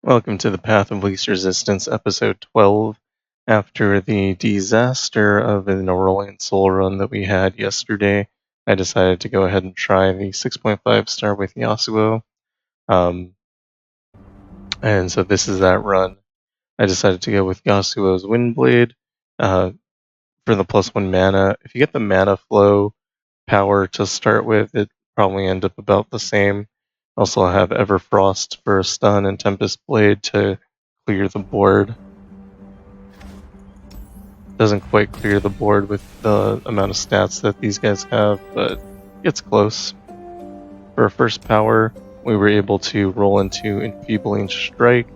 Welcome to the Path of Least Resistance, episode 12. After the disaster of an Aurelion Sol run that we had yesterday, I decided to go ahead and try the 6.5 star with Yasuo. And so this is that run. I decided to go with Yasuo's Windblade for the +1 mana. If you get the mana flow power to start with, it probably end up about the same. Also have Everfrost for a stun and Tempest Blade to clear the board. Doesn't quite clear the board with the amount of stats that these guys have, but it's close. For our first power, we were able to roll into Enfeebling Strike.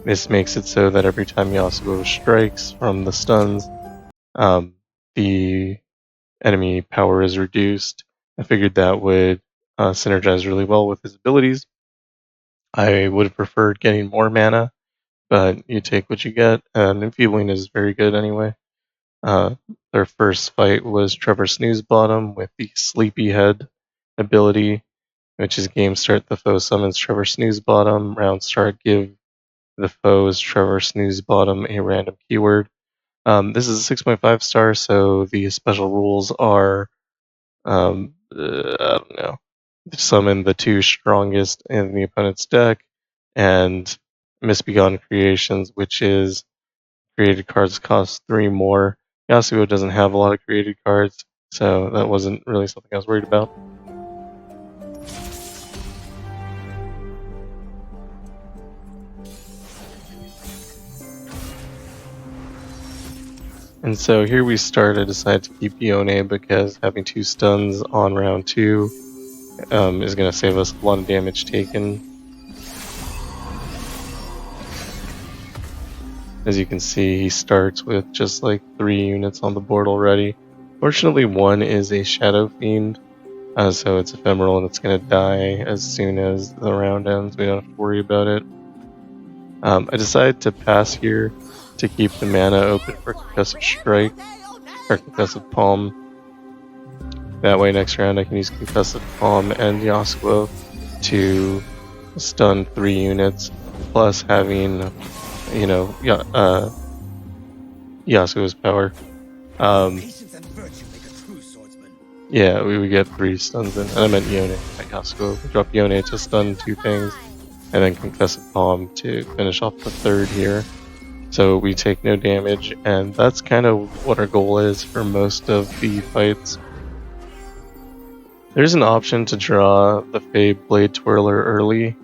This makes it so that every time Yasuo strikes from the stuns, the enemy power is reduced. I figured that would synergize really well with his abilities. I would have preferred getting more mana, but you take what you get, and Enfeebling is very good anyway. Their first fight was Trevor Snoozebottom with the Sleepyhead ability, which is game start, the foe summons Trevor Snoozebottom. Round start, give the foes Trevor Snoozebottom a random keyword. This is a 6.5 star, so the special rules are, I don't know, summon the two strongest in the opponent's deck, and Misbegotten Creations, which is created cards cost 3 more. Yasuo doesn't have a lot of created cards, so that wasn't really something I was worried about. And so here we start. I decided to keep Yone because having 2 stuns on round 2 is going to save us a lot of damage taken. As you can see, he starts with just like 3 units on the board already. Fortunately, one is a Shadow Fiend, so it's ephemeral and it's going to die as soon as the round ends. We don't have to worry about it. I decided to pass here to keep the mana open for Concussive Strike, or Concussive Palm. That way next round I can use Concussive Palm and Yasuo to stun 3 units, plus having, Yasuo's power. Yeah, we would get 3 stuns in, and I meant Yone, not Yasuo. We drop Yone to stun 2 things, and then Concussive Palm to finish off the 3rd here. So we take no damage, and that's kind of what our goal is for most of the fights. There's an option to draw the Fade Blade Twirler early,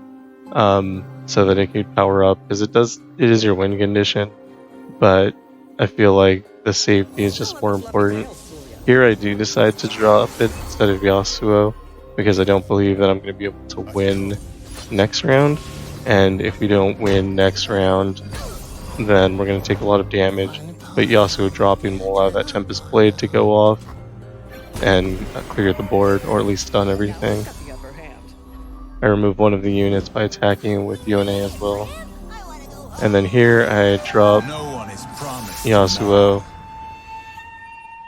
so that it could power up, because it is your win condition, but I feel like the safety is just more important. Here I do decide to drop it instead of Yasuo, because I don't believe that I'm going to be able to win next round, and if we don't win next round, then we're going to take a lot of damage, but Yasuo dropping will allow that Tempest Blade to go off and clear the board, or at least stun everything. I remove one of the units by attacking with Yone as well. And then here I drop Yasuo.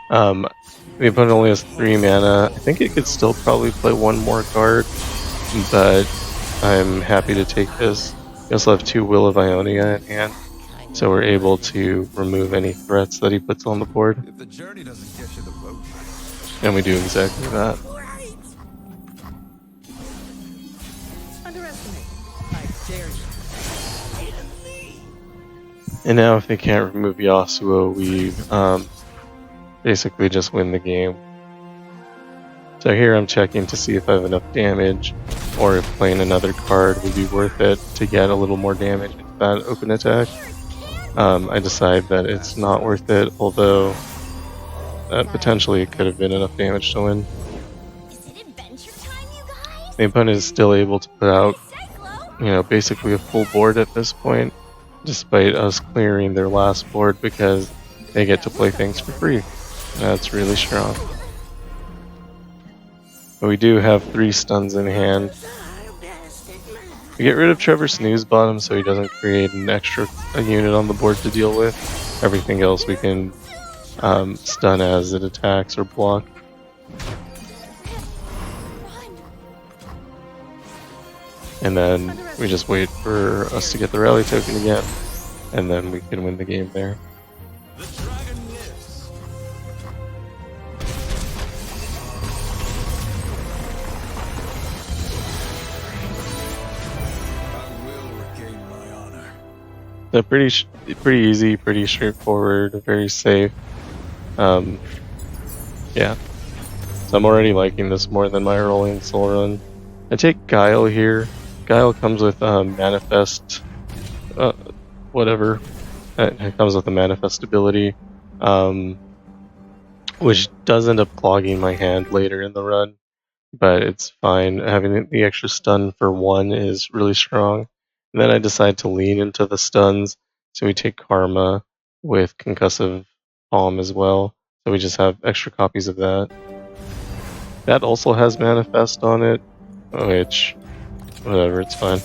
The opponent only has 3 mana. I think it could still probably play 1 more card, but I'm happy to take this. We also have 2 Will of Ionia in hand, so we're able to remove any threats that he puts on the board. And we do exactly that. And now if they can't remove Yasuo, we basically just win the game. So here I'm checking to see if I have enough damage, or if playing another card would be worth it to get a little more damage into that open attack. I decide that it's not worth it, although potentially it could have been enough damage to win. The opponent is still able to put out, basically a full board at this point, despite us clearing their last board, because they get to play things for free. That's really strong. But we do have 3 stuns in hand. We get rid of Trevor Snoozebottom so he doesn't create an extra unit on the board to deal with. Everything else we can stun as it attacks or block. and then we just wait for us to get the rally token again, and then we can win the game there. So pretty easy, pretty straightforward, very safe. Yeah. So I'm already liking this more than my Aurelion Sol run. I take Guile here. Guile comes with Manifest, whatever. It comes with a Manifest ability, which does end up clogging my hand later in the run, but it's fine. Having the extra stun for 1 is really strong. And then I decide to lean into the stuns, so we take Karma with Concussive Palm as well. So we just have extra copies of that. That also has Manifest on it, which, whatever, it's fine.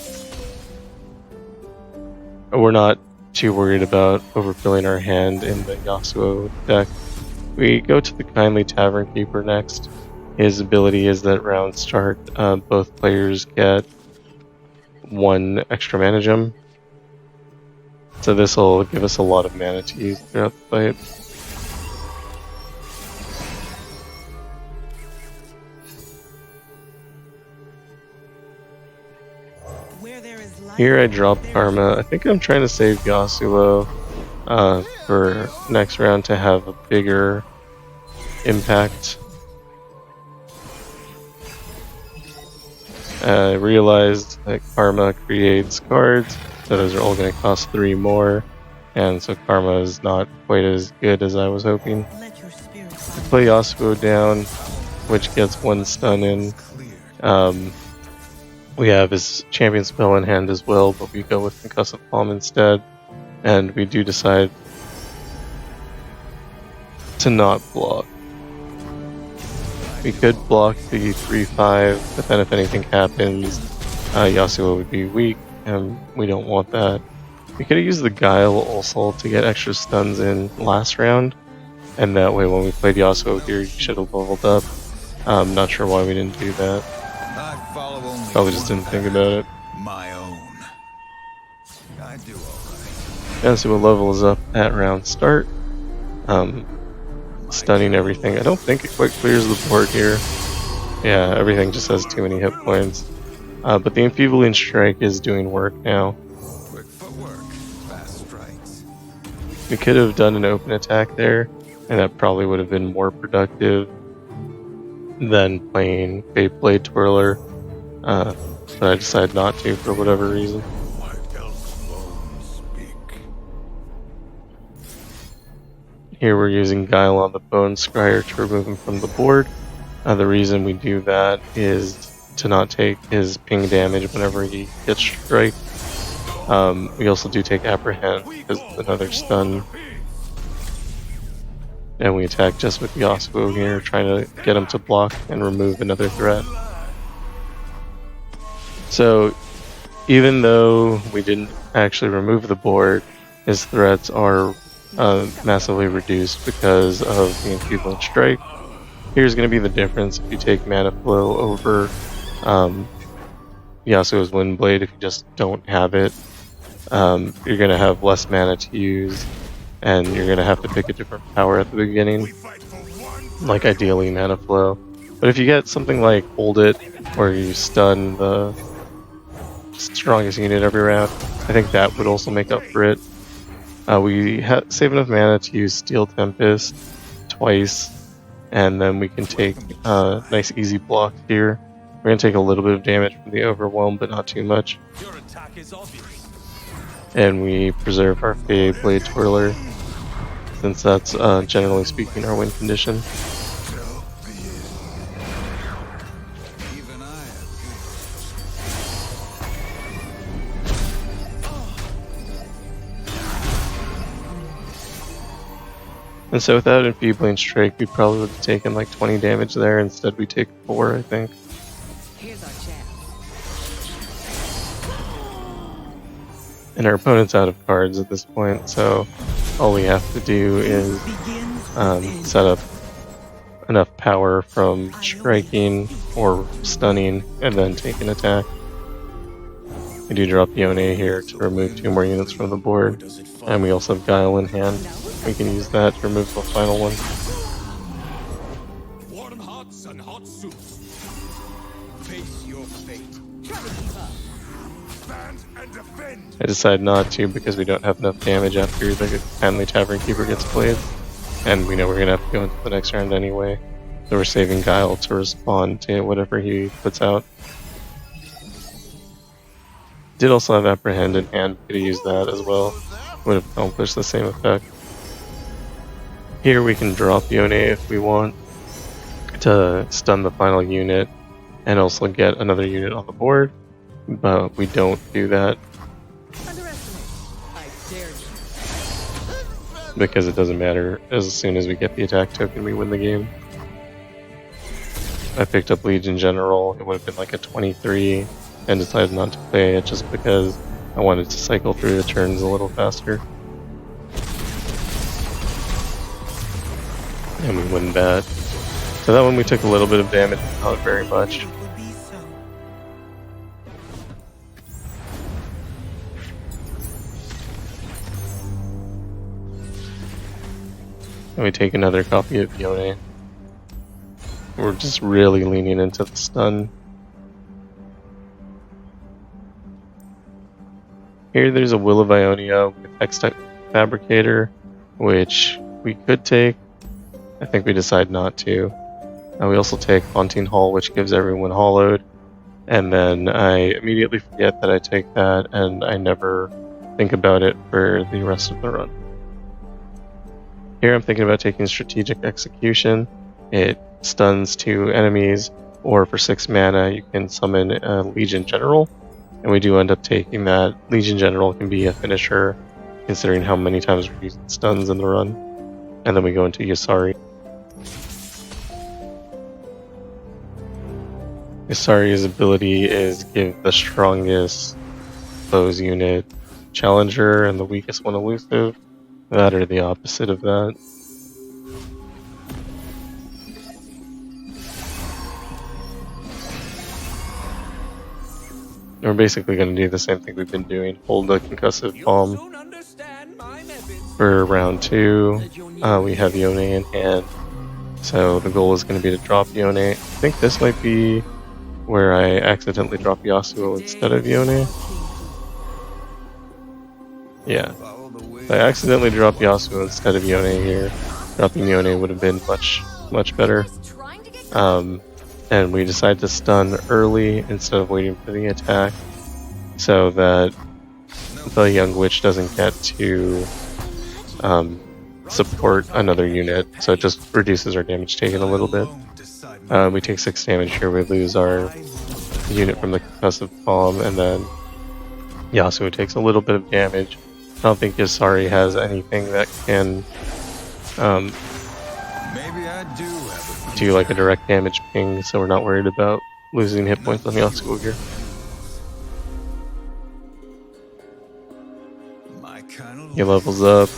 We're not too worried about overfilling our hand in the Yasuo deck. We go to the Kindly Tavernkeeper next. His ability is that round start, both players get 1 extra mana gem. So this will give us a lot of mana to use throughout the fight. Here I drop Karma. I think I'm trying to save Yasuo for next round to have a bigger impact. I realized that Karma creates cards, so those are all going to cost 3 more, and so Karma is not quite as good as I was hoping. Play Yasuo down, which gets 1 stun in. We have his champion spell in hand as well, but we go with Concussive Palm instead, and we do decide to not block. We could block the 3-5, but then if anything happens, Yasuo would be weak, and we don't want that. We could have used the Guile also to get extra stuns in last round, and that way when we played Yasuo here, he should have leveled up. I'm not sure why we didn't do that. Probably just didn't think about it. My own. I do alright. Yasuo levels up at round start. Stunning everything. I don't think it quite clears the board here. Yeah, everything just has too many hit points. But the Enfeebling Strike is doing work now. Quick footwork, fast strikes. We could have done an open attack there, and that probably would have been more productive than playing Blade Twirler. But I decided not to for whatever reason. Here we're using Guile on the Bone Scryer to remove him from the board. The reason we do that is to not take his ping damage whenever he gets strike. We also do take Apprehend because it's another stun. And we attack just with Yasuo here, trying to get him to block and remove another threat. So, even though we didn't actually remove the board, his threats are massively reduced because of the Enfeebling Strike. Here's going to be the difference if you take Manaflow over Yasuo's Windblade. If you just don't have it, you're going to have less mana to use, and you're going to have to pick a different power at the beginning, like ideally Manaflow. But if you get something like Hold It, where you stun the strongest unit every round, I think that would also make up for it. We save enough mana to use Steel Tempest twice, and then we can take nice easy block here. We're going to take a little bit of damage from the Overwhelm, but not too much. And we preserve our Blade Twirler, since that's generally speaking our win condition. And so without Enfeebling Strike, we probably would have taken like 20 damage there. Instead, we take 4, I think. Here's our chance. And our opponent's out of cards at this point, so all we have to do is set up enough power from striking or stunning, and then take an attack. We do drop Yone here to remove 2 more units from the board, and we also have Guile in hand. We can use that to remove the final one. Warm hearts and hot soups. Face your fate. Tavernkeeper. Stand and defend. I decide not to because we don't have enough damage after the Family Tavernkeeper gets played, and we know we're going to have to go into the next round anyway, so we're saving Guile to respond to whatever he puts out. Did also have Apprehend in hand, could have used that as well. Would have accomplished the same effect. Here we can drop Yone if we want to stun the final unit and also get another unit on the board, but we don't do that Underestimate. I dare you. because it doesn't matter. As soon as we get the attack token, we win the game. I picked up Legion General, it would have been like a 23, and decided not to play it just because I wanted to cycle through the turns a little faster. And we win that. So that one we took a little bit of damage, not very much. And we take another copy of Yone. We're just really leaning into the stun. Here there's a Will of Ionia with X-Type Fabricator, which we could take. I think we decide not to. We also take Haunting Hall, which gives everyone Hollowed. And then I immediately forget that I take that, and I never think about it for the rest of the run. Here I'm thinking about taking Strategic Execution. It stuns 2 enemies, or for 6 mana you can summon a Legion General. And we do end up taking that. Legion General can be a finisher, considering how many times we're using stuns in the run. And then we go into Yusari. Yusari's ability is give the strongest foes unit Challenger and the weakest one Elusive. That or the opposite of that. We're basically going to do the same thing we've been doing. Hold the Concussive Palm for round 2. We have Yone in hand. So the goal is going to be to drop Yone. I think this might be where I accidentally drop Yasuo instead of Yone. Yeah. I accidentally dropped Yasuo instead of Yone here. Dropping Yone would have been much better. And we decide to stun early instead of waiting for the attack, so that the Young Witch doesn't get to support another unit, so it just reduces our damage taken a little bit. We take 6 damage here, we lose our unit from the Concussive Palm, and then Yasuo takes a little bit of damage. I don't think Yusari has anything that can Maybe I do have do like a direct damage ping, so we're not worried about losing hit points on Yasuo here. my kind of He levels up.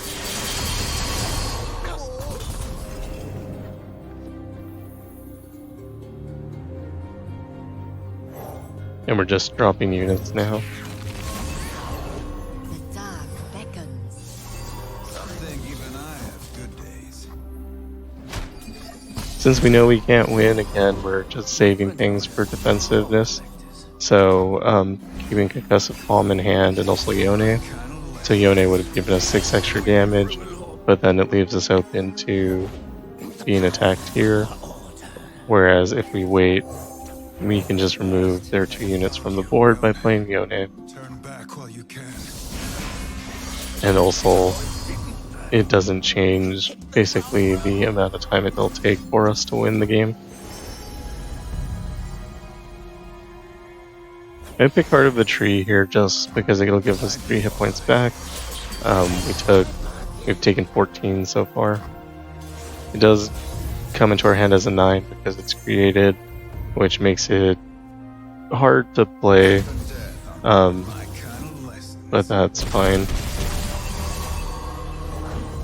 And we're just dropping units now. The dark beckons. Some think even I have good days. Since we know we can't win, again, we're just saving things for defensiveness. So, keeping Concussive Palm in hand and also Yone. So Yone would have given us 6 extra damage, but then it leaves us open to being attacked here. Whereas if we wait, we can just remove their 2 units from the board by playing Yone. Turn back while you can. And also, it doesn't change basically the amount of time it'll take for us to win the game. I pick Heart of the Tree here just because it'll give us 3 hit points back. We've taken 14 so far. It does come into our hand as a 9 because it's created, which makes it hard to play, but that's fine.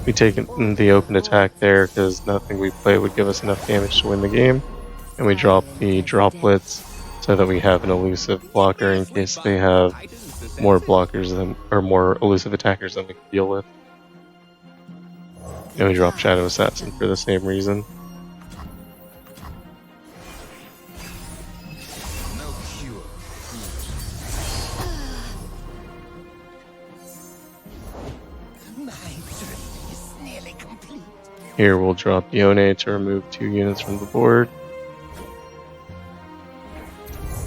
We take the open attack there because nothing we play would give us enough damage to win the game, and we drop the droplets so that we have an elusive blocker in case they have more blockers than, or more elusive attackers than we can deal with. And we drop Shadow Assassin for the same reason. Here we'll drop Yone to remove 2 units from the board.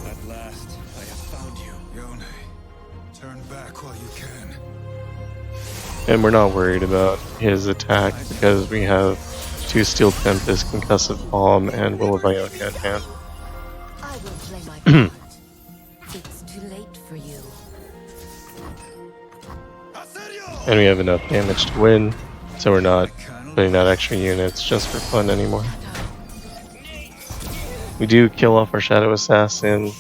At last, I have found you. Yone, turn back while you can. And we're not worried about his attack because we have 2 Steel Tempest, Concussive Palm, and Will of Ionia in hand. I will play my part. It's too late for you. And we have enough damage to win, so we're not putting out extra units just for fun anymore. We do kill off our Shadow Assassin.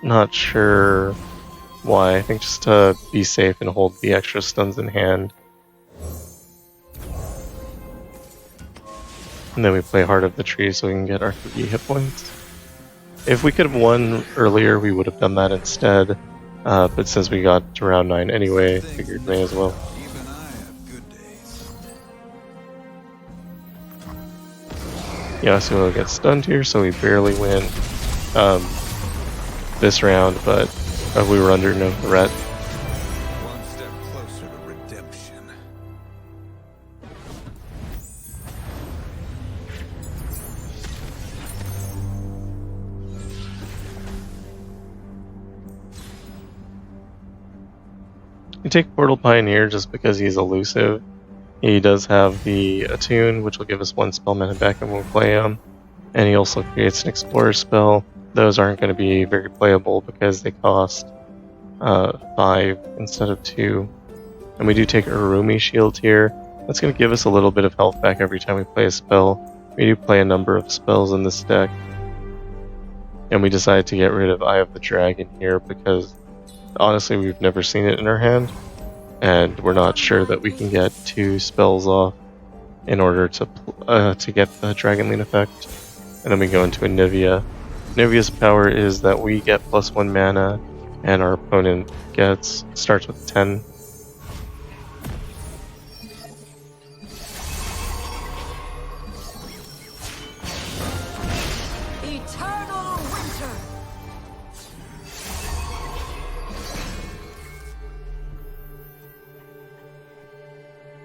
Not sure why. I think just to be safe and hold the extra stuns in hand. And then we play Heart of the Tree so we can get our 3 hit points. If we could have won earlier, we would have done that instead. But since we got to round 9 anyway, figured may as well. Even I have good days. Yasuo gets stunned here, so we barely win this round, but we were under no threat. One step closer to redemption. You take Portal Pioneer just because he's elusive. He does have the Attune, which will give us 1 spell mana back and we'll play him. And he also creates an Explorer spell. Those aren't going to be very playable because they cost 5 instead of 2. And we do take Urumi Shield here. That's going to give us a little bit of health back every time we play a spell. We do play a number of spells in this deck. And we decided to get rid of Eye of the Dragon here because honestly we've never seen it in our hand. And we're not sure that we can get 2 spells off in order to get the Dragonlane effect. And then we go into Anivia. Anivia's power is that we get +1 mana, and our opponent starts with 10. Eternal winter.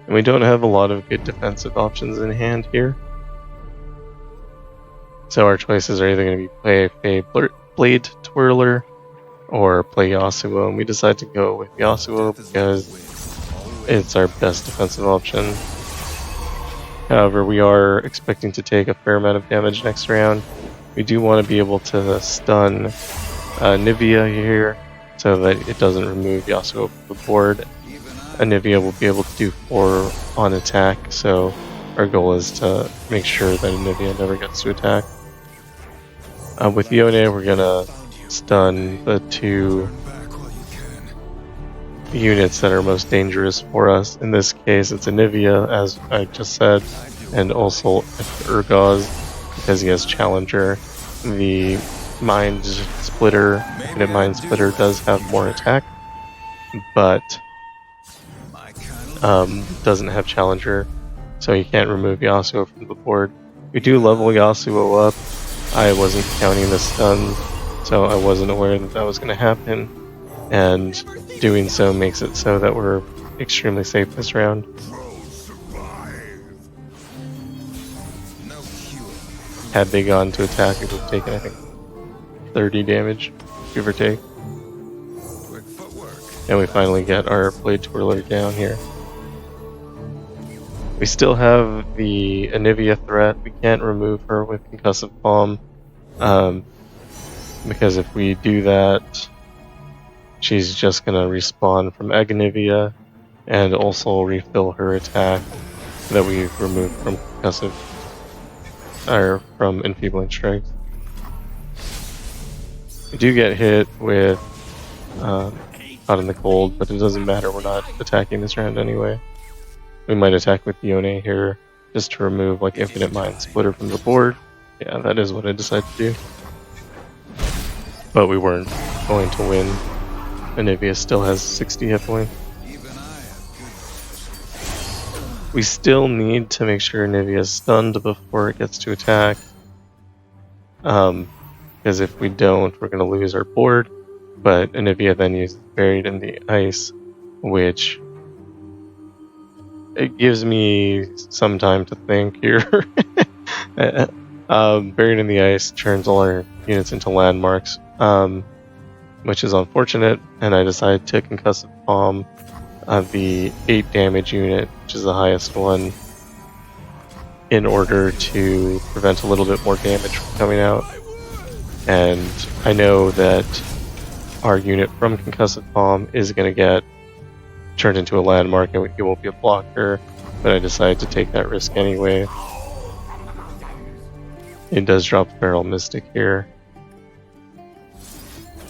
And we don't have a lot of good defensive options in hand here. So our choices are either going to be play a Blade Twirler or play Yasuo, and we decide to go with Yasuo because it's our best defensive option. However, we are expecting to take a fair amount of damage next round. We do want to be able to stun Anivia here so that it doesn't remove Yasuo from the board. Anivia will be able to do 4 on attack, so our goal is to make sure that Anivia never gets to attack. With Yone, we're gonna stun the 2 units that are most dangerous for us. In this case, it's Anivia, as I just said, and also Urgoz, because he has Challenger. The Mind Splitter, Infinite Mind Splitter, does have more attack, but doesn't have Challenger, so you can't remove Yasuo from the board. We do level Yasuo up. I wasn't counting the stun, so I wasn't aware that that was going to happen, and doing so makes it so that we're extremely safe this round. Had they gone to attack, it would have taken, I think, 30 damage, give or take. And we finally get our Blade Twirler down here. We still have the Anivia threat. We can't remove her with Concussive Palm, because if we do that, she's just going to respawn from Anivia and also refill her attack that we've removed from Concussive, or from Enfeebling Strike. We do get hit with Caught in the Cold, but it doesn't matter, we're not attacking this round anyway. We might attack with Yone here, just to remove like Infinite Mind Splitter from the board, Yeah, that is what I decided to do. But we weren't going to win. Anivia still has 60 hit points. We still need to make sure Anivia is stunned before it gets to attack. Because if we don't, we're going to lose our board. But Anivia then uses Buried in the Ice, which it gives me some time to think here. Buried in the Ice turns all our units into landmarks, which is unfortunate, and I decided to Concussive Palm the 8 damage unit, which is the highest one, in order to prevent a little bit more damage from coming out. And I know that our unit from Concussive Palm is going to get turned into a landmark and it won't be a blocker, but I decided to take that risk anyway. It does drop Feral Mystic here,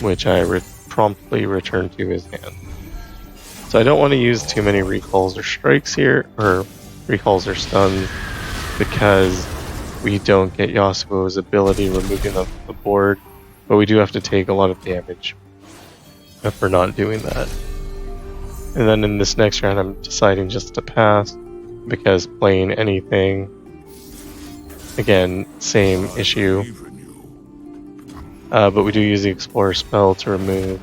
which I promptly return to his hand. So I don't want to use too many recalls or strikes here, or recalls or stuns, because we don't get Yasuo's ability removing them from the board, but we do have to take a lot of damage if we're not doing that. And then in this next round I'm deciding just to pass, because playing anything, again, same issue. But we do use the Explorer spell to remove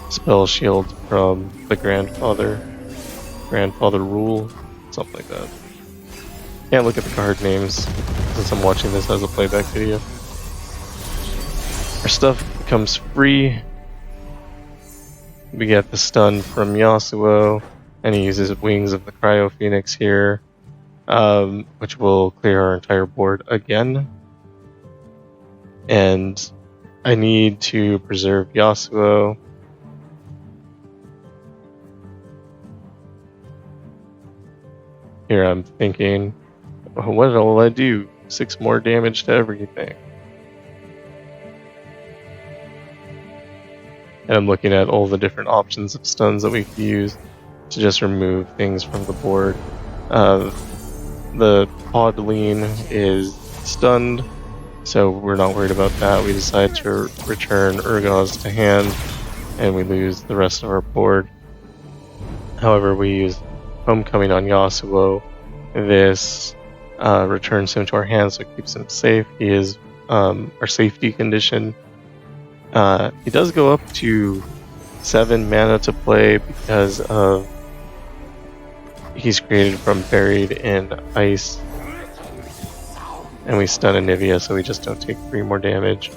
spell shield from the grandfather rule, something like that. Can't look at the card names since I'm watching this as a playback video. Our stuff becomes free. We get the stun from Yasuo, and he uses Wings of the Cryo Phoenix here, which will clear our entire board again. And I need to preserve Yasuo. Here I'm thinking, what will I do? 6 more damage to everything. And I'm looking at all the different options of stuns that we can use to just remove things from the board. The Podlean is stunned, so we're not worried about that. We decide to return Urgoz to hand, and we lose the rest of our board. However, we use Homecoming on Yasuo. This returns him to our hand, so it keeps him safe. He is our safety condition. He does go up to 7 mana to play because of he's created from Buried in Ice, and we stun Anivia, so we just don't take 3 more damage.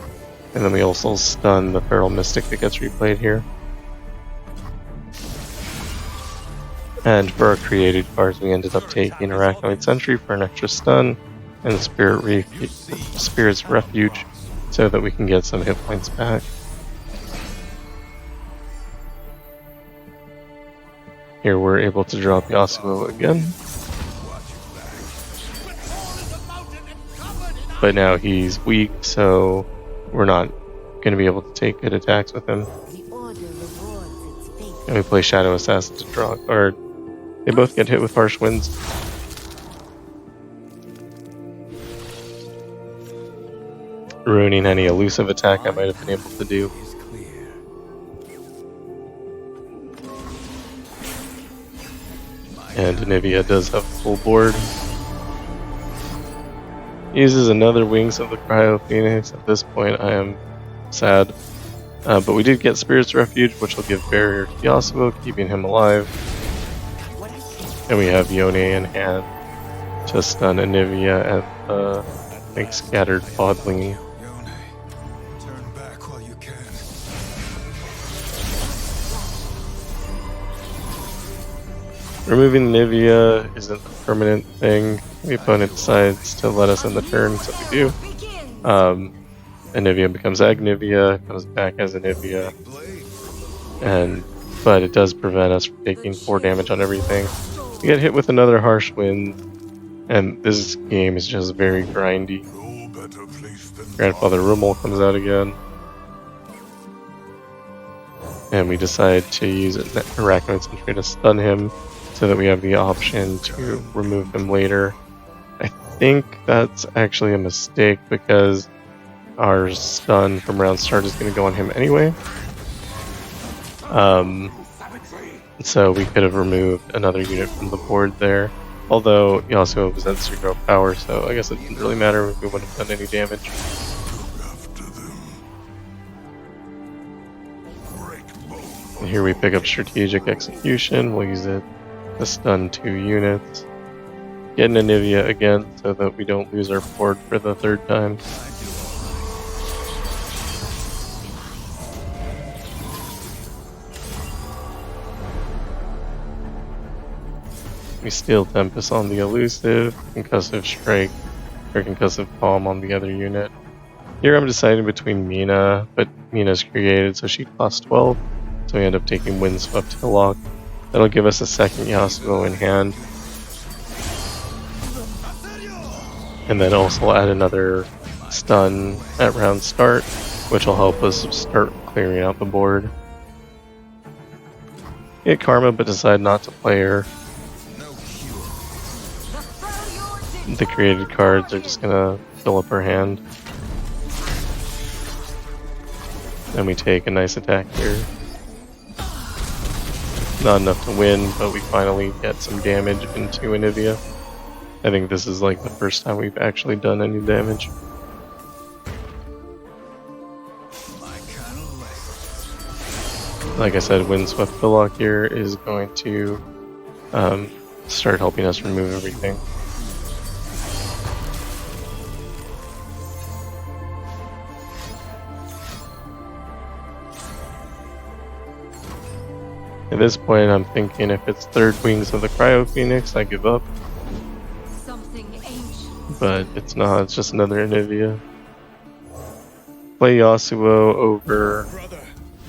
And then we also stun the Feral Mystic that gets replayed here. And for our created cards, we ended up taking Arachnoid Sentry for an extra stun, and Spirit's Refuge, so that we can get some hit points back. Here we're able to drop Yasuo again. But now he's weak, so we're not going to be able to take good attacks with him. And we play Shadow Assassin to draw, or they both get hit with Harsh Winds. Ruining any elusive attack I might have been able to do. And Anivia does have full board. Uses another Wings of the Cryo Phoenix. At this point I am sad. But we did get Spirit's Refuge, which will give barrier to Yasuo, keeping him alive. And we have Yone in hand to stun Anivia and I think Scattered Podling. Turn back while you can. Removing Anivia isn't a permanent thing. The opponent decides to let us in the turn, so we do. Anivia becomes Agnivia, comes back as Anivia, but it does prevent us from taking 4 damage on everything. We get hit with another Harsh Wind, and this game is just very grindy. Grandfather Rummel comes out again, and we decide to use Arachnoid Sentry to stun him, so that we have the option to remove him later. I think that's actually a mistake because our stun from round start is going to go on him anyway. So we could have removed another unit from the board there. Although Yasuo was at 0 power, so I guess it didn't really matter if we wouldn't have done any damage. And here we pick up Strategic Execution. We'll use it to stun 2 units. Get an Anivia again so that we don't lose our board for the 3rd time. We steal Tempest on the elusive, Concussive Strike, or Concussive Palm on the other unit. Here I'm deciding between Mina, but Mina's created so she costs 12, so we end up taking Windswept Hillock. That'll give us a 2nd Yasuo in hand. And then also add another stun at round start, which will help us start clearing out the board. Get Karma, but decide not to play her. The created cards are just gonna fill up her hand. And we take a nice attack here. Not enough to win, but we finally get some damage into Anivia. I think this is like the first time we've actually done any damage. Like I said, Windswept Hillock here is going to start helping us remove everything. At this point, I'm thinking if it's 3rd Wings of the Cryo Phoenix, I give up. But it's not, it's just another Anivia. Play Yasuo over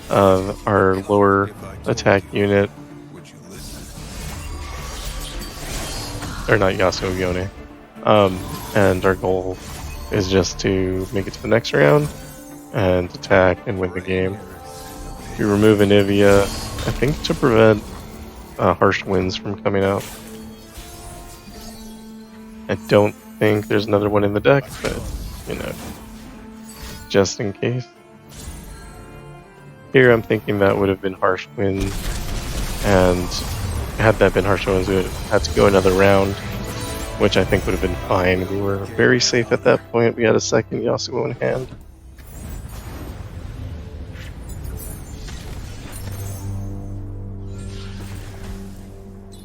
our lower attack unit. Or not Yasuo, Yone. And our goal is just to make it to the next round and attack and win the game. We remove Anivia, I think to prevent harsh winds from coming out. I don't think there's another one in the deck, but you know, just in case. Here I'm thinking that would have been harsh winds, and had that been harsh winds, we would have had to go another round, which I think would have been fine. We were very safe at that point. We had a 2nd Yasuo in hand.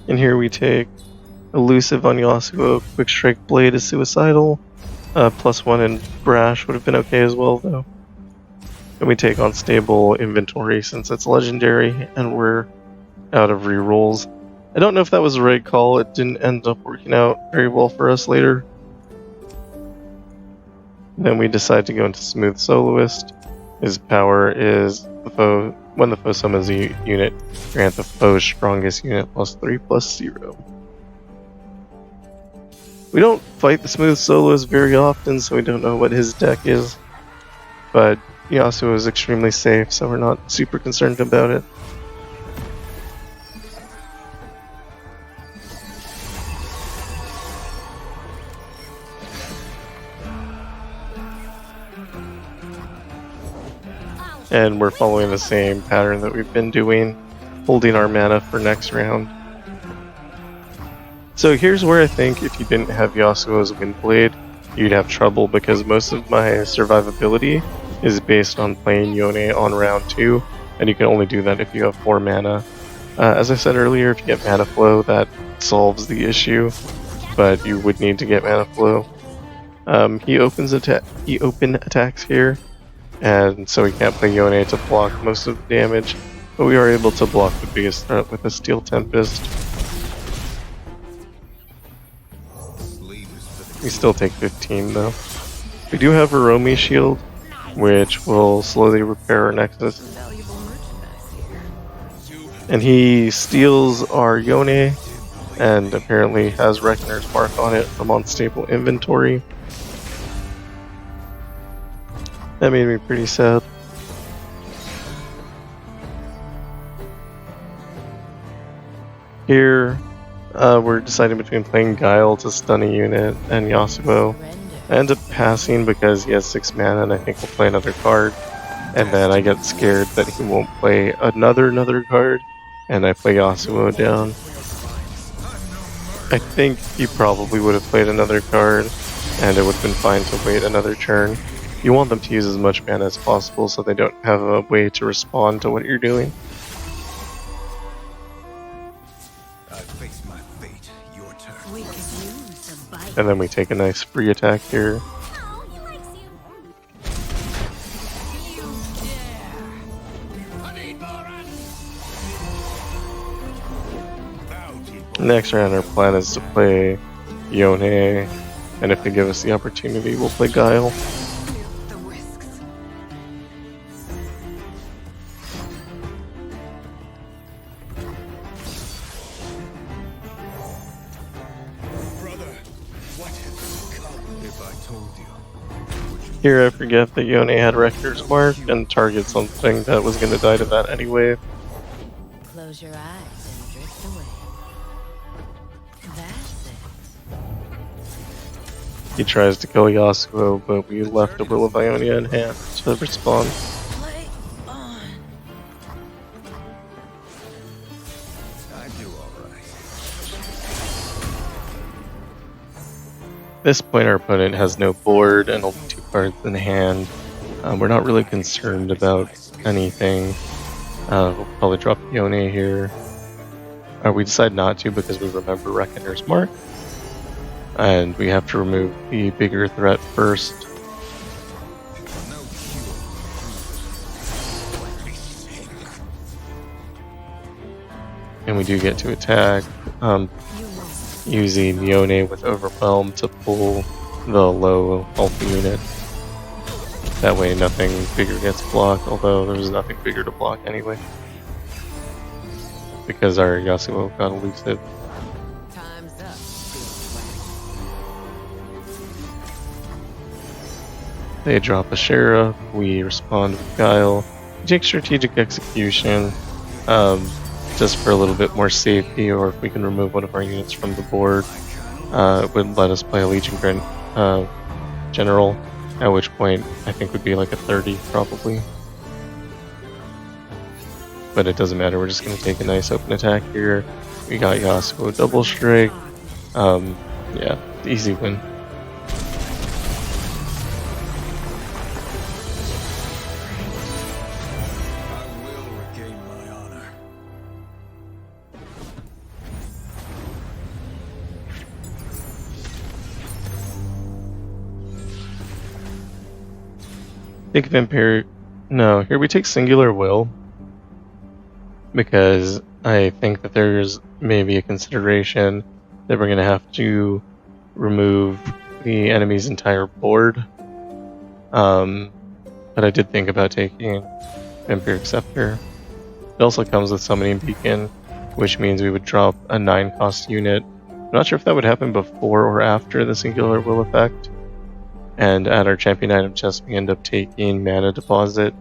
And here we take Elusive on Yasuo, Quick Strike Blade is suicidal, +1 and Brash would have been okay as well though. And we take Unstable Inventory since it's legendary and we're out of rerolls. I don't know if that was the right call, it didn't end up working out very well for us later. Then we decide to go into Smooth Soloist. His power is the foe. When the foe summons a unit, grant the foe's strongest unit +3/+0. We don't fight the Smooth Soloist very often, so we don't know what his deck is. But Yasuo is extremely safe, so we're not super concerned about it. And we're following the same pattern that we've been doing, holding our mana for next round. So here's where I think if you didn't have Yasuo's Windblade, you'd have trouble because most of my survivability is based on playing Yone on round 2, and you can only do that if you have 4 mana. As I said earlier, if you get Manaflow, that solves the issue, but you would need to get Manaflow. He open attacks here, and so we can't play Yone to block most of the damage, but we are able to block the biggest threat with a Steel Tempest. We still take 15 though. We do have a Romy shield, which will slowly repair our Nexus. And he steals our Yone, and apparently has Reckoner's Mark on it from Unstable Inventory. That made me pretty sad. Here, we're deciding between playing Guile to stun a unit and Yasuo. I end up passing because he has 6 mana and I think we'll play another card. And then I get scared that he won't play another card, and I play Yasuo down. I think he probably would have played another card, and it would have been fine to wait another turn. You want them to use as much mana as possible so they don't have a way to respond to what you're doing. I face my fate. Your turn. We could use a bite. And then we take a nice free attack here. Oh, he likes you. Next round our plan is to play Yone, and if they give us the opportunity, we'll play Guile. The risks. Brother, what has come? If I told you. Here I forget that Yone had Rector's Mark and target something that was going to die to that anyway. Close your eyes and drift away. That's it. He tries to kill Yasuo, but we left a Will of Ionia in hand to respond. Play on. I do alright. At this point, our opponent has no board and only 2 cards in hand. We're not really concerned about anything. We'll probably drop Yone here. We decide not to because we remember Reckoner's Mark. And we have to remove the bigger threat first. No And we do get to attack, using Yone with Overwhelm to pull the low health unit. That way nothing bigger gets blocked, although there's nothing bigger to block anyway. Because our Yasuo got elusive. Time's up. They drop a Sheriff, we respond with Guile. We take Strategic Execution, just for a little bit more safety, or if we can remove one of our units from the board. It would let us play a Legion General, at which point I think would be like a 30 probably. But it doesn't matter, we're just going to take a nice open attack here. We got Yasuo double strike. Yeah, easy win. I will regain my honor. Take Vampire. No, here we take Singular Will. Because I think that there's maybe a consideration that we're going to have to remove the enemy's entire board. But I did think about taking Vampiric Scepter. It also comes with Summoning Beacon, which means we would drop a 9-cost unit. I'm not sure if that would happen before or after the Singular Will effect. And at our champion item chest, we end up taking Mana Deposit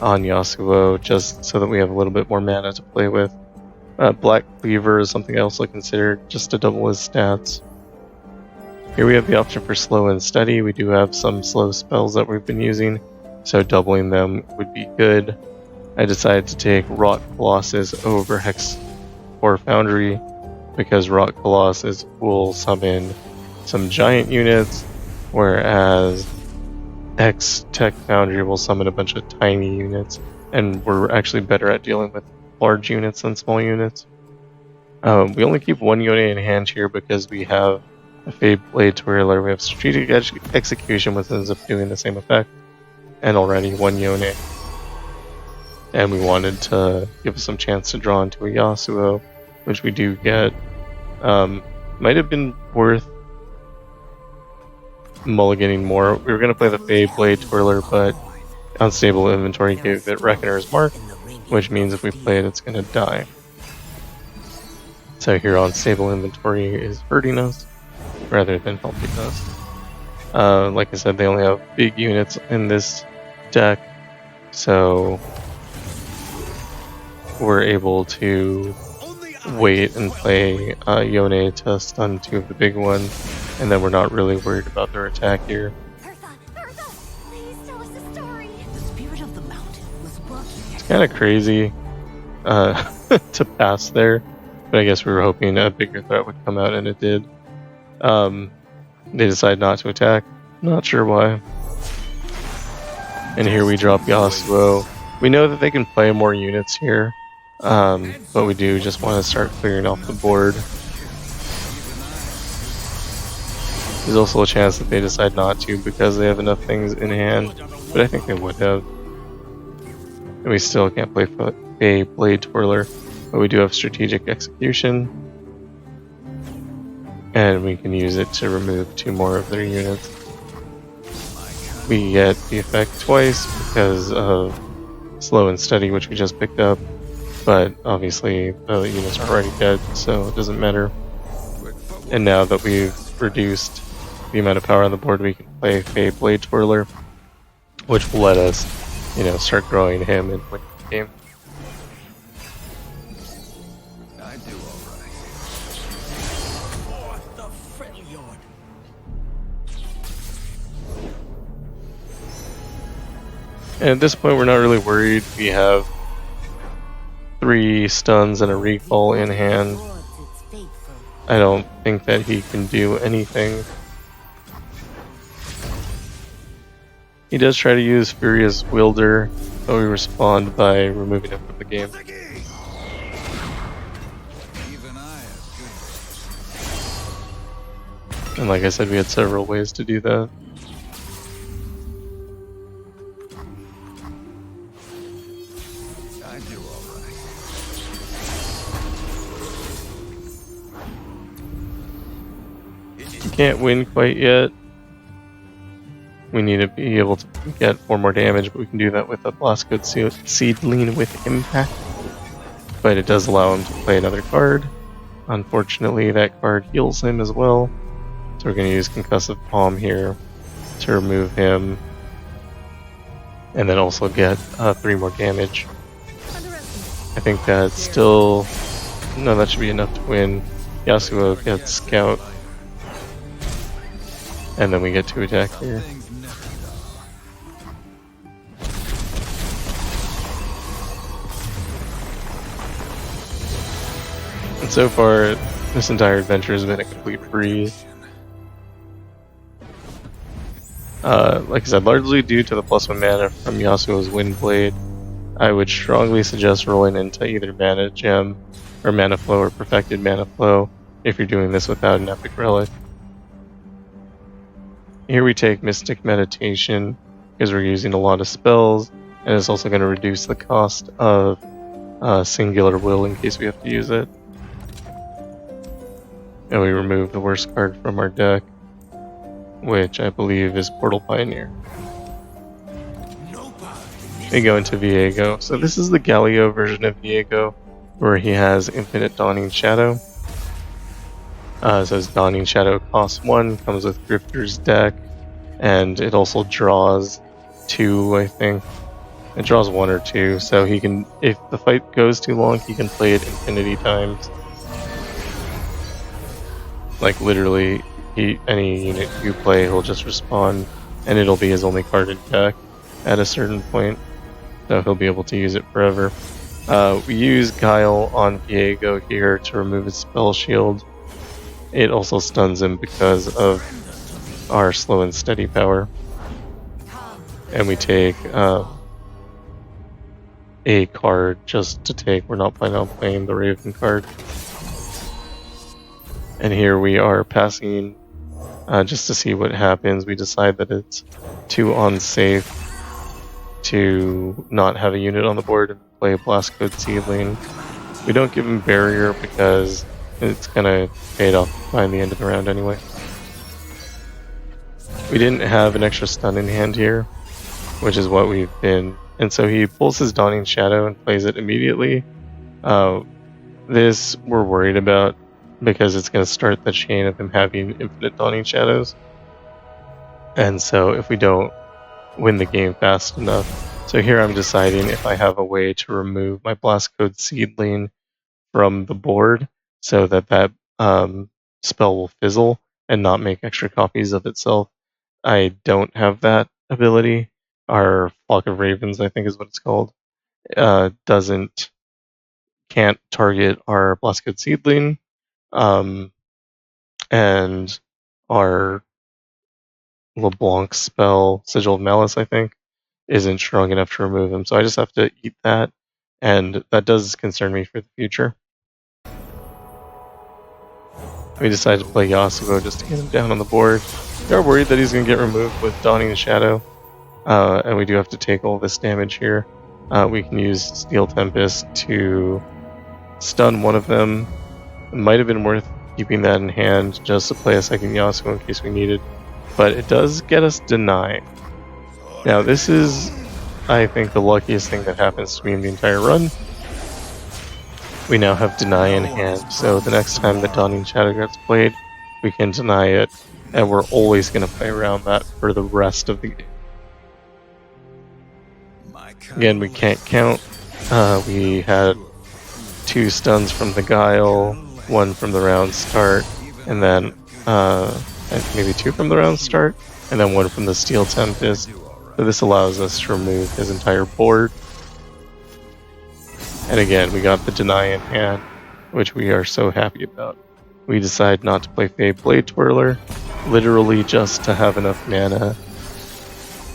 on Yasuo, just so that we have a little bit more mana to play with. Black Cleaver is something else to consider, just to double his stats. Here we have the option for Slow and Steady. We do have some slow spells that we've been using, so doubling them would be good. I decided to take Wrought Colossus over Hex or Foundry, because Wrought Colossus will summon some giant units, whereas X-Tech Foundry will summon a bunch of tiny units, and we're actually better at dealing with large units than small units. We only keep one Yone in hand here because we have a Enfeebling Twirler, we have Strategic Execution, which ends up doing the same effect, and already one Yone. And we wanted to give us some chance to draw into a Yasuo, which we do get. Might have been worth mulliganing more. We were going to play the Enfeebling Twirler, but Unstable Inventory gave it Reckoner's Mark, which means if we play it, it's going to die. So here Unstable Inventory is hurting us, rather than helping us. Like I said, they only have big units in this deck, so we're able to wait and play Yone to stun 2 of the big ones, and then we're not really worried about their attack here. Bertha, please tell us a story. The spirit of the mountain was working. It's kind of crazy to pass there, but I guess we were hoping a bigger threat would come out, and it did. They decide not to attack. Not sure why. And here we drop Yasuo. We know that they can play more units here, but we do just want to start clearing off the board. There's also a chance that they decide not to because they have enough things in hand, but I think they would have. And we still can't play a Blade Twirler, but we do have Strategic Execution. And we can use it to remove 2 more of their units. We get the effect twice because of Slow and Steady, which we just picked up. But obviously the units are already dead, so it doesn't matter. And now that we've reduced the amount of power on the board, we can play a Blade Twirler, which will let us, start growing him and win the game. I do all right. For the Freljord. And at this point, we're not really worried. We have 3 stuns and a recall in hand. I don't think that he can do anything. He does try to use Furious Wielder, but we respond by removing him from the game. Even I have good. And like I said, we had several ways to do that. I do all right. We can't win quite yet. We need to be able to get 4 more damage, but we can do that with a Blast Code Seedling with Impact. But it does allow him to play another card. Unfortunately, that card heals him as well. So we're going to use Concussive Palm here to remove him. And then also get 3 more damage. I think that's still... No, that should be enough to win. Yasuo gets Scout. And then we get to attack here. And so far, this entire adventure has been a complete breeze. Like I said, largely due to the +1 mana from Yasuo's Windblade, I would strongly suggest rolling into either Mana Gem or Manaflow or Perfected Manaflow if you're doing this without an Epic Relic. Here we take Mystic Meditation because we're using a lot of spells, and it's also going to reduce the cost of Singular Will in case we have to use it. And we remove the worst card from our deck, which I believe is Portal Pioneer. We go into Viego. So this is the Galio version of Viego, where he has Infinite Dawning Shadow. So his Dawning Shadow costs 1, comes with Grifter's deck, and it also draws 2, I think. It draws 1 or 2, so he can, if the fight goes too long, he can play it infinity times. Like literally, any unit you play, he'll just respond, and it'll be his only card in deck at a certain point. So he'll be able to use it forever. We use Guile on Viego here to remove his spell shield. It also stuns him because of our slow and steady power. And we take a card just to take. We're not planning on playing the Raven card. And here we are passing just to see what happens. We decide that it's too unsafe to not have a unit on the board and play a Blast Code Seedling. We don't give him Barrier because it's going to fade off by the end of the round anyway. We didn't have an extra stun in hand here, which is what we've been. And so he pulls his Dawning Shadow and plays it immediately. This we're worried about because it's going to start the chain of him having infinite Dawning Shadows. And so if we don't win the game fast enough. So here I'm deciding if I have a way to remove my Blast Code Seedling from the board so that spell will fizzle and not make extra copies of itself. I don't have that ability. Our Flock of Ravens, I think is what it's called, can't target our Blessed Seedling, and our LeBlanc spell, Sigil of Malice, I think, isn't strong enough to remove him. So I just have to eat that, and that does concern me for the future. We decided to play Yasuo just to get him down on the board. We are worried that he's going to get removed with Dawning Shadow, and we do have to take all this damage here. We can use Steel Tempest to stun one of them. It might have been worth keeping that in hand just to play a second Yasuo in case we needed, but it does get us Deny. Now this is, I think, the luckiest thing that happens to me in the entire run. We now have Deny in hand, so the next time that Dawning Shadow gets played, we can deny it, and we're always going to play around that for the rest of the game. Again, we can't count. We had 2 stuns from the Guile, 1 from the round start, and then maybe 2 from the round start, and then 1 from the Steel Tempest. So this allows us to remove his entire board. And again, we got the Deny in hand, which we are so happy about. We decide not to play Fade Blade Twirler, literally just to have enough mana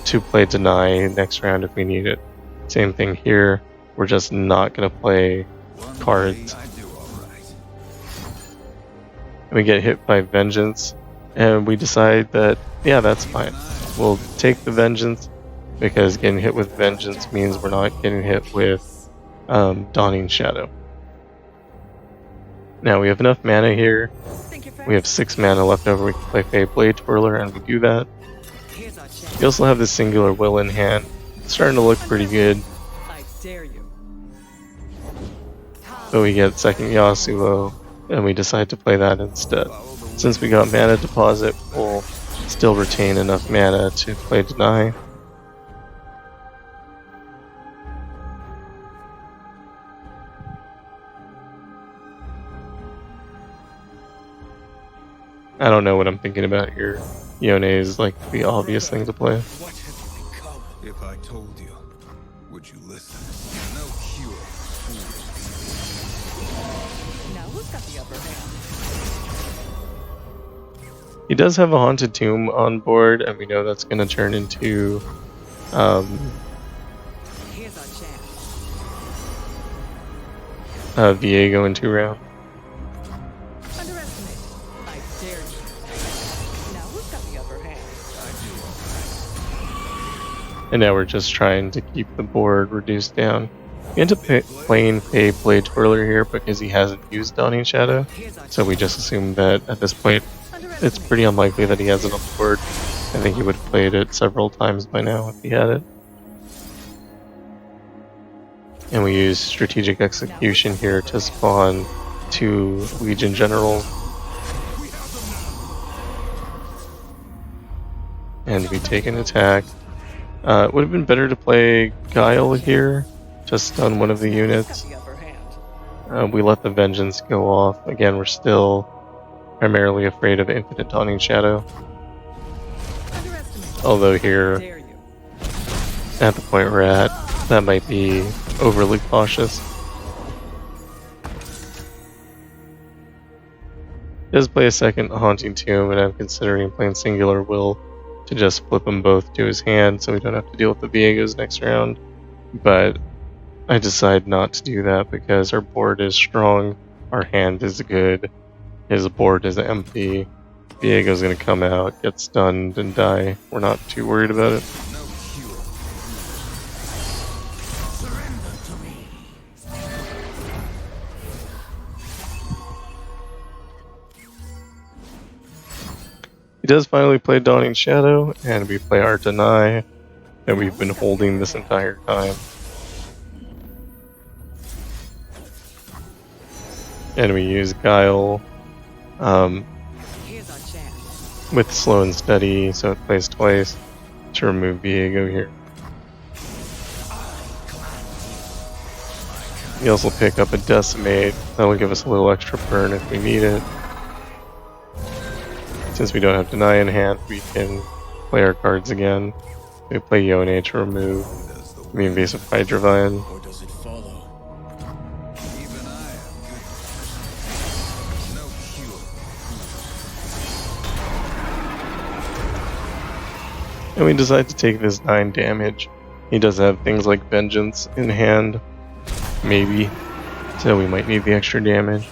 to play Deny next round if we need it. Same thing here, we're just not going to play cards. We get hit by Vengeance, and we decide that, yeah, that's fine. We'll take the Vengeance, because getting hit with Vengeance means we're not getting hit with Dawning Shadow. Now we have enough mana here. We have 6 mana left over. We can play Fade Blade Twirler, and we do that. We also have this Singular Will in hand. It's starting to look pretty good. So we get second Yasuo, and we decide to play that instead. Since we got Mana Deposit, we'll still retain enough mana to play Deny. I don't know what I'm thinking about here. Yone is like the obvious thing to play. What have you become? If I told you, would you listen? No cure. Now who's got the upper hand? He does have a Haunted Tomb on board, and we know that's going to turn into Here's our chance. Viego in 2 rounds. Underestimate. I dare you. Now who's got the upper hand? And now we're just trying to keep the board reduced down. We end up playing a Blade Twirler here because he hasn't used Dawning Shadow, so we just assume that at this point it's pretty unlikely that he has it on the board. I think he would have played it several times by now if he had it. And we use Strategic Execution here to spawn 2 Legion Generals. And we take an attack. It would have been better to play Guile here, to stun one of the units. We let the Vengeance go off. Again, we're still primarily afraid of Infinite Dawning Shadow. Although here, at the point we're at, that might be overly cautious. He does play a second Haunting Tomb, and I'm considering playing Singular Will to just flip them both to his hand so we don't have to deal with the Viegos next round. But I decide not to do that because our board is strong, our hand is good, his board is empty. Viego's gonna come out, get stunned, and die. We're not too worried about it. No cure. Surrender to me. He does finally play Dawning Shadow, and we play our Deny that we've been holding this entire time. And we use Guile with Slow and Steady, so it plays twice to remove Viego here. You also pick up a Decimate. That will give us a little extra burn if we need it. Since we don't have Deny in hand, we can play our cards again. We play Yone to remove Does the the invasive Hydrovine. Or does it follow? even I am good. No cure. And we decide to take this 9 damage. He does have things like Vengeance in hand, maybe, so we might need the extra damage.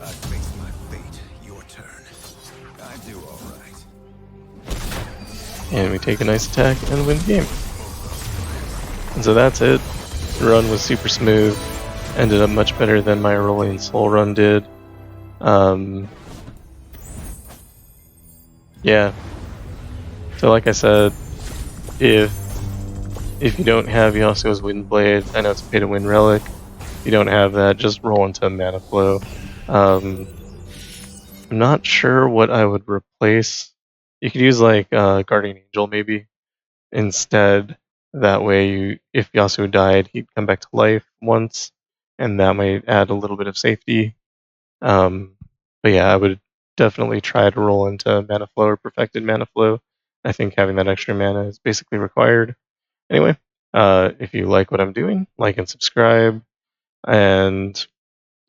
I face my fate. Your turn. I do all right. And we take a nice attack and win the game. And so that's it. The run was super smooth. Ended up much better than my Aurelion Sol run did. Yeah. So like I said, if you don't have Yasuo's Windblade, I know it's a pay-to-win relic. If you don't have that, just roll into Manaflow. I'm not sure what I would replace. You could use like Guardian Angel maybe instead. That way, if Yasuo died, he'd come back to life once, and that might add a little bit of safety. But yeah, I would definitely try to roll into Manaflow or Perfected Manaflow. I think having that extra mana is basically required. Anyway, if you like what I'm doing, like and subscribe, and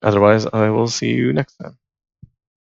otherwise, I will see you next time.